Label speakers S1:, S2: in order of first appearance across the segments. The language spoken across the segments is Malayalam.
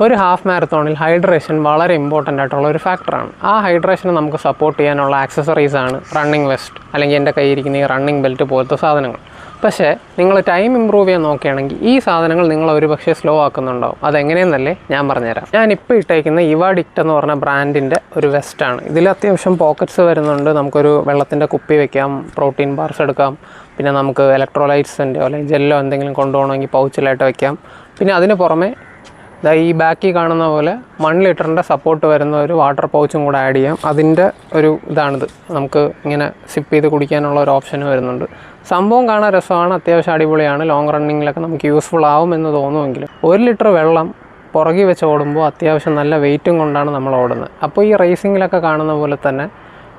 S1: ഒരു ഹാഫ് മാരത്തോണിൽ ഹൈഡ്രേഷൻ വളരെ ഇമ്പോർട്ടൻ്റ് ആയിട്ടുള്ള ഒരു ഫാക്ടറാണ്. ആ ഹൈഡ്രേഷനെ നമുക്ക് സപ്പോർട്ട് ചെയ്യാനുള്ള ആക്സസറീസാണ് റണ്ണിങ് വെസ്റ്റ് അല്ലെങ്കിൽ എൻ്റെ കയ്യിരിക്കുന്ന ഈ റണ്ണിങ് ബെൽറ്റ് പോലത്തെ സാധനങ്ങൾ. പക്ഷേ നിങ്ങൾ ടൈം ഇമ്പ്രൂവ് ചെയ്യാൻ നോക്കുകയാണെങ്കിൽ ഈ സാധനങ്ങൾ നിങ്ങൾ ഒരു പക്ഷേ സ്ലോ ആക്കുന്നുണ്ടാവും. അതെങ്ങനെയെന്നല്ലേ ഞാൻ പറഞ്ഞുതരാം. ഞാനിപ്പോൾ ഇട്ടേക്കുന്ന ഇവാഡിക്റ്റ് എന്ന് പറഞ്ഞ ബ്രാൻഡിൻ്റെ ഒരു വെസ്റ്റാണ്. ഇതിൽ അത്യാവശ്യം പോക്കറ്റ്സ് വരുന്നുണ്ട്. നമുക്കൊരു വെള്ളത്തിൻ്റെ കുപ്പി വെക്കാം, പ്രോട്ടീൻ ബാർസ് എടുക്കാം, പിന്നെ നമുക്ക് ഇലക്ട്രോലൈറ്റ്സിൻ്റെയോ അല്ലെങ്കിൽ ജെല്ലോ എന്തെങ്കിലും കൊണ്ടുപോകണമെങ്കിൽ പൗച്ചിലായിട്ട് വെക്കാം. പിന്നെ അതിന് പുറമെ ഈ ബാക്കിൽ കാണുന്ന പോലെ 1 ലിറ്ററിൻ്റെ സപ്പോർട്ട് വരുന്ന ഒരു വാട്ടർ പൗച്ചും കൂടെ ആഡ് ചെയ്യാം. അതിൻ്റെ ഒരു ഇതാണിത്. നമുക്ക് ഇങ്ങനെ സിപ്പ് ചെയ്ത് കുടിക്കാനുള്ള ഒരു ഓപ്ഷൻ വരുന്നുണ്ട്. സംഭവം കാണാൻ രസമാണ്, അത്യാവശ്യം അടിപൊളിയാണ്. ലോങ് റണ്ണിങ്ങിലൊക്കെ നമുക്ക് യൂസ്ഫുൾ ആവുമെന്ന് തോന്നുമെങ്കിലും 1 ലിറ്റർ വെള്ളം പുറകിൽ വെച്ച് ഓടുമ്പോൾ അത്യാവശ്യം നല്ല വെയിറ്റും കൊണ്ടാണ് നമ്മൾ ഓടുന്നത്. അപ്പോൾ ഈ റേസിങ്ങിലൊക്കെ കാണുന്ന പോലെ തന്നെ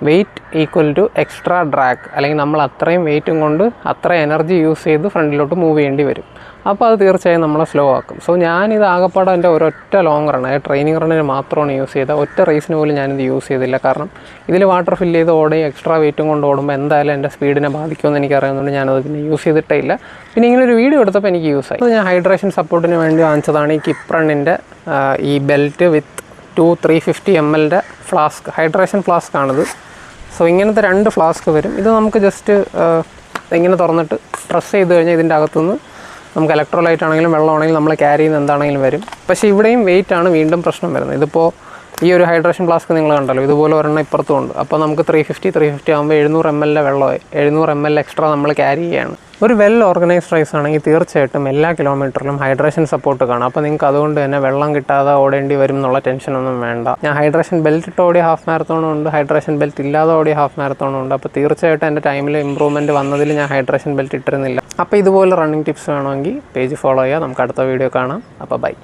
S1: weight equal to extra drag, അല്ലെങ്കിൽ നമ്മൾ അത്രയും വെയിറ്റും കൊണ്ട് അത്ര എനർജി യൂസ് ചെയ്ത് ഫ്രണ്ടിലോട്ട് മൂവ് ചെയ്യേണ്ടി വരും. അപ്പോൾ അത് തീർച്ചയായും നമ്മളെ സ്ലോ ആക്കും. സോ ഞാനിത് ആകപ്പാടെ എൻ്റെ ഒരൊറ്റ ലോങ് റൺ, ട്രെയിനിങ് റണ്ണിന് മാത്രമാണ് യൂസ് ചെയ്തത്. ഒറ്റ റേസിന് പോലും ഞാനിത് യൂസ് ചെയ്തില്ല. കാരണം ഇതിൽ വാട്ടർ ഫില്ല് ചെയ്ത് ഓടുകയും എക്സ്ട്രാ വെയിറ്റും കൊണ്ട് ഓടുമ്പോൾ എന്തായാലും എൻ്റെ സ്പീഡിനെ ബാധിക്കുമെന്ന് എനിക്കറിയാവുന്നതുകൊണ്ട് ഞാനത് പിന്നെ യൂസ് ചെയ്തിട്ടേ ഇല്ല. പിന്നെ ഇങ്ങനെ ഒരു വീഡിയോ എടുത്തപ്പോൾ എനിക്ക് യൂസ് ആയി. ഞാൻ ഹൈഡ്രേഷൻ സപ്പോർട്ടിന് വേണ്ടി വാങ്ങിച്ചതാണ് ഈ കിപ്രണ്ണിൻ്റെ ഈ ബെൽറ്റ് വിത്ത് 350 ml ഫ്ലാസ്ക്, ഹൈഡ്രേഷൻ ഫ്ലാസ്ക് ആണിത്. സോ ഇങ്ങനത്തെ 2 ഫ്ലാസ്ക് വരും. ഇത് നമുക്ക് ജസ്റ്റ് ഇങ്ങനെ തുറന്നിട്ട് പ്രസ് ചെയ്ത് കഴിഞ്ഞാൽ ഇതിൻ്റെ അകത്തുനിന്ന് നമുക്ക് ഇലക്ട്രോലൈറ്റ് ആണെങ്കിലും വെള്ളമാണെങ്കിലും നമ്മൾ ക്യാരി ചെയ്യുന്ന എന്താണെങ്കിലും വരും. പക്ഷേ ഇവിടെയും വെയിറ്റ് ആണ് വീണ്ടും പ്രശ്നം വരുന്നത്. ഇതിപ്പോൾ ഈ ഒരു ഹൈഡ്രേഷൻ ഫ്ലാസ്ക് നിങ്ങൾ കണ്ടല്ലോ, ഇതുപോലെ ഒരെണ്ണം ഇപ്പുറത്തും ഉണ്ട്. അപ്പോൾ നമുക്ക് 350 ആകുമ്പോൾ 700 ml വെള്ളമായി 700 ml എക്സ്ട്രാ നമ്മൾ ക്യാരി ചെയ്യുകയാണ്. ഒരു വെൽ ഓർഗനൈസ്ഡ് റേസ് ആണെങ്കിൽ തീർച്ചയായിട്ടും എല്ലാ കിലോമീറ്ററിലും ഹൈഡ്രേഷൻ സപ്പോർട്ട് കാണും. അപ്പോൾ നിങ്ങൾക്ക് അതുകൊണ്ട് തന്നെ വെള്ളം കിട്ടാതെ ഓടേണ്ടി വരും എന്നുള്ള ടെൻഷനൊന്നും വേണ്ട. ഞാൻ ഹൈഡ്രേഷൻ ബെൽറ്റ് ഇട്ട് ഓടിയ ഹാഫ് മാരത്തോണും ഉണ്ട്, ഹൈഡ്രേഷൻ ബെൽറ്റ് ഇല്ലാതെ ഓടിയ ഹാഫ് മാരത്തോണും ഉണ്ട്. അപ്പോൾ തീർച്ചയായിട്ടും എൻ്റെ ടൈമിൽ ഇമ്പ്രൂവ്മെൻറ്റ് വന്നതിൽ ഞാൻ ഹൈഡ്രേഷൻ ബെൽറ്റ് ഇട്ടിരുന്നില്ല. അപ്പോൾ ഇതുപോലെ റണ്ണിങ് ടിപ്സ് വേണമെങ്കിൽ പേജ് ഫോളോ ചെയ്യുക. നമുക്ക് അടുത്ത വീഡിയോ കാണാം. അപ്പോൾ ബൈ.